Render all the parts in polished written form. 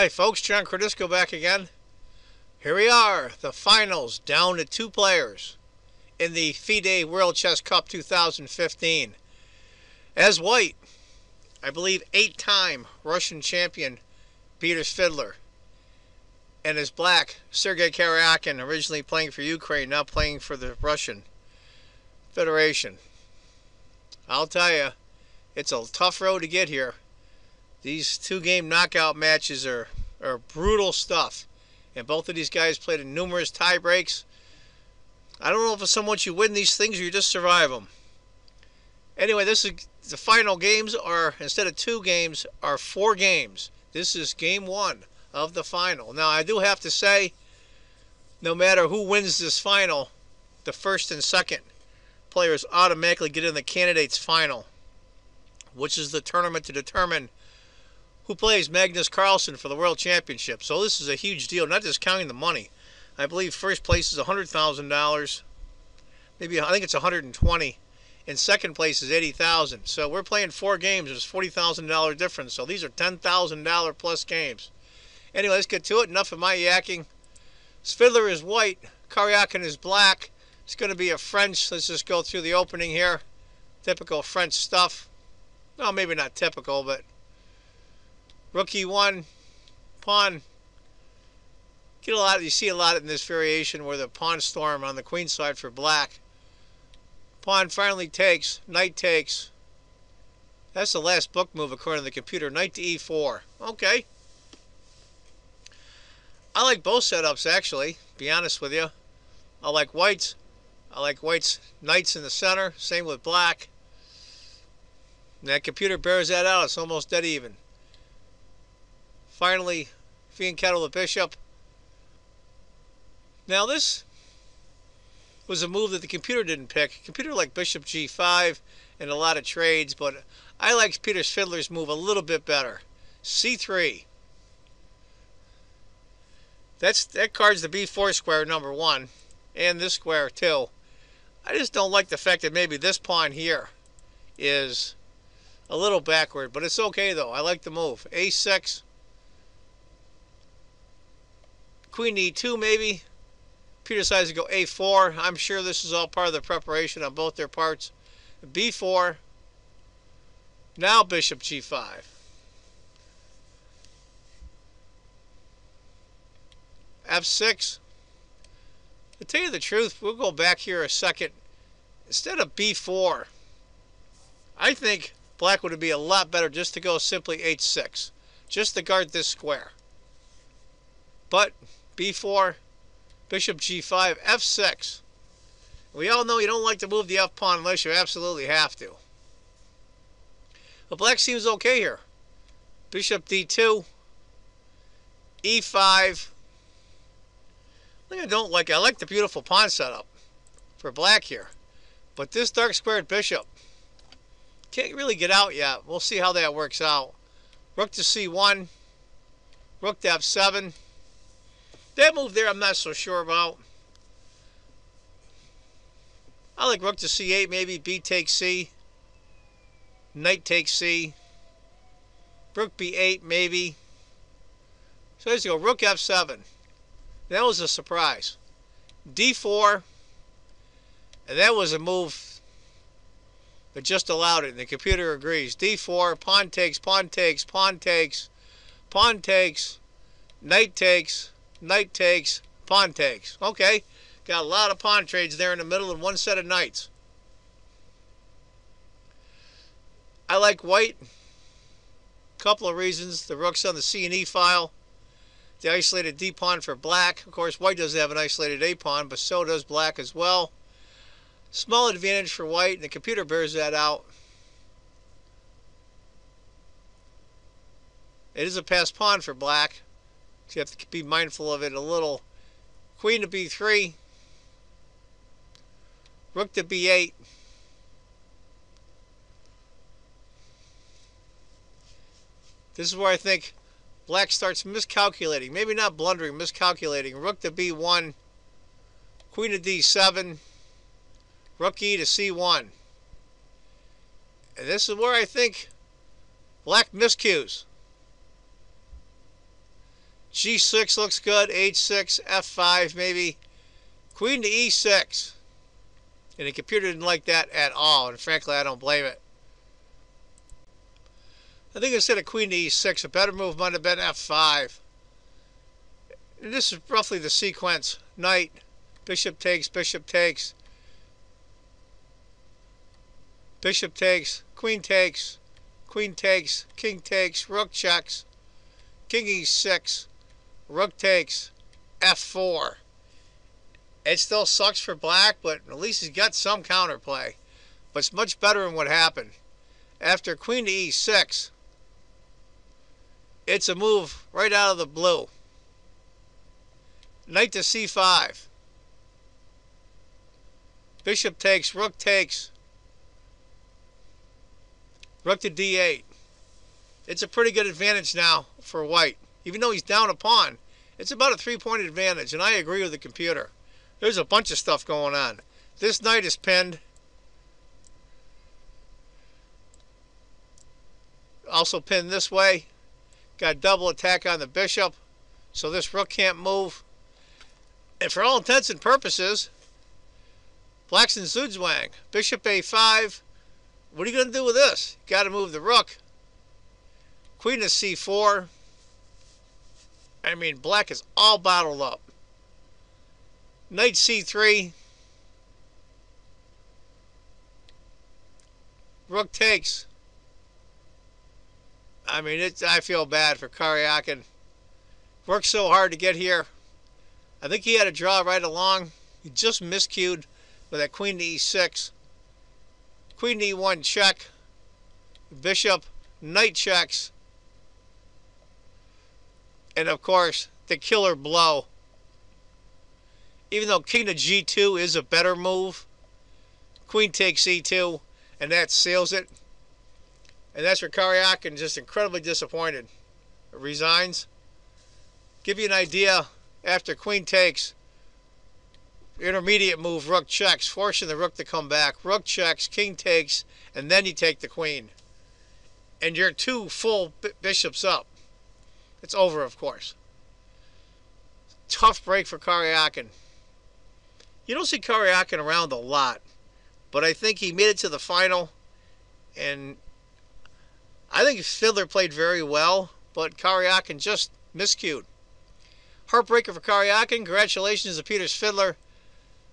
Hi folks, John Cordisco back again. Here we are, the finals, down to 2 players in the FIDE World Chess Cup 2015. As white, I believe 8-time Russian champion Peter Svidler. And as black, Sergei Karjakin, originally playing for Ukraine, now playing for the Russian Federation. I'll tell you, it's a tough road to get here. These 2-game knockout matches are brutal stuff. And both of these guys played in numerous tie breaks. I don't know if it's so much you win these things or you just survive them. Anyway, this is the final games are, instead of 2 games, are 4 games. This is game 1 of the final. Now, I do have to say, no matter who wins this final, the first and second players automatically get in the candidates final, which is the tournament to determine who plays Magnus Carlsen for the World Championship. So this is a huge deal, not just counting the money. I believe first place is $100,000. Maybe, I think it's $120,000. And second place is $80,000. So we're playing 4 games. There's $40,000 difference. So these are $10,000 plus games. Anyway, let's get to it. Enough of my yakking. Svidler is white. Karjakin is black. It's going to be a French. Let's just go through the opening here. Typical French stuff. No, maybe not typical, but rook e1, pawn. Get a lot. You see a lot in this variation where the pawn storm on the queen side for black. Pawn finally takes. Knight takes. That's the last book move according to the computer. Knight to e4. Okay. I like both setups actually. Be honest with you. I like whites. I like whites. Knights in the center. Same with black. And that computer bears that out. It's almost dead even. Finally, Fianchetto the bishop. Now this was a move that the computer didn't pick. The computer liked bishop g5 and a lot of trades, but I like Peter Svidler's move a little bit better. c3. That card's the b4 square number 1, and this square too. I just don't like the fact that maybe this pawn here is a little backward, but it's okay though. I like the move. a6. Queen e2 maybe. Peter decides to go a4. I'm sure this is all part of the preparation on both their parts. b4. Now bishop g5. f6. To tell you the truth, we'll go back here a second. Instead of b4, I think black would be a lot better just to go simply h6. Just to guard this square. But b4, bishop g5, f6. We all know you don't like to move the f pawn unless you absolutely have to. But black seems okay here. Bishop d2, e5. The thing I don't like, I like the beautiful pawn setup for black here. But this dark squared bishop can't really get out yet. We'll see how that works out. Rook to c1, rook to f7. That move there I'm not so sure about. I like rook to c8, maybe b takes c. Knight takes c. Rook b8, maybe. So let's go rook f7. That was a surprise. d4. And that was a move that just allowed it. And the computer agrees. d4, pawn takes, pawn takes, pawn takes, pawn takes, knight takes, knight takes, pawn takes. Okay, got a lot of pawn trades there in the middle and one set of knights. I like white. Couple of reasons. The rook's on the C and E file. The isolated D pawn for black. Of course, white doesn't have an isolated A pawn, but so does black as well. Small advantage for white, and the computer bears that out. It is a passed pawn for black. So you have to be mindful of it a little. Queen to b3. Rook to b8. This is where I think black starts miscalculating. Maybe not blundering, miscalculating. Rook to b1. Queen to d7. Rook e to c1. And this is where I think black miscues. G6 looks good. H6, F5 maybe. Queen to E6. And the computer didn't like that at all. And frankly, I don't blame it. I think instead of queen to E6, a better move might have been F5. And this is roughly the sequence. Knight, bishop takes, bishop takes. Bishop takes, queen takes, king takes, rook checks, king E6, rook takes, F4. It still sucks for black, but at least he's got some counterplay. But it's much better than what happened. After queen to E6, it's a move right out of the blue. Knight to C5. Bishop takes, rook takes. Rook to D8. It's a pretty good advantage now for white. Even though he's down a pawn, it's about a 3-point advantage, and I agree with the computer. There's a bunch of stuff going on. This knight is pinned. Also pinned this way. Got double attack on the bishop, so this rook can't move. And for all intents and purposes, black's in Zugzwang. Bishop A5. What are you going to do with this? Got to move the rook. Queen to C4. I mean, black is all bottled up. Knight C3. Rook takes. I mean, I feel bad for Karjakin. Worked so hard to get here. I think he had a draw right along. He just miscued with that queen to E6. Queen to E1 check. Bishop, knight checks. And of course, the killer blow. Even though king to G2 is a better move, queen takes E2, and that seals it. And that's where Karjakin just incredibly disappointed. Resigns. Give you an idea, after queen takes, intermediate move, rook checks, forcing the rook to come back. Rook checks, king takes, and then you take the queen. And you're 2 full bishops up. It's over, of course. Tough break for Karjakin. You don't see Karjakin around a lot, but I think he made it to the final, and I think Svidler played very well, but Karjakin just miscued. Heartbreaker for Karjakin. Congratulations to Peter Svidler.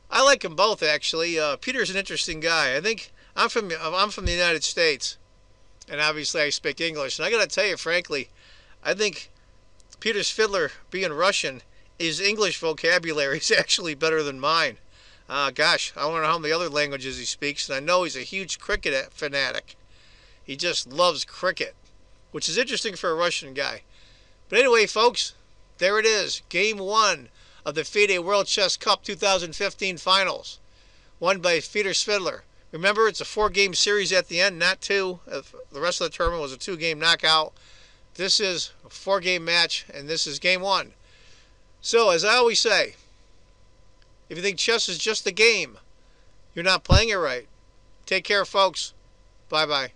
I like them both, actually. Peter's an interesting guy. I think I'm from the United States, and obviously I speak English. And I got to tell you, frankly, I think Peter Svidler, being Russian, his English vocabulary is actually better than mine. Gosh, I don't know how many other languages he speaks, and I know he's a huge cricket fanatic. He just loves cricket, which is interesting for a Russian guy. But anyway, folks, there it is. Game 1 of the FIDE World Chess Cup 2015 Finals, won by Peter Svidler. Remember, it's a 4-game series at the end, not 2. The rest of the tournament was a 2-game knockout. This is a 4-game match, and this is game 1. So, as I always say, if you think chess is just a game, you're not playing it right. Take care, folks. Bye-bye.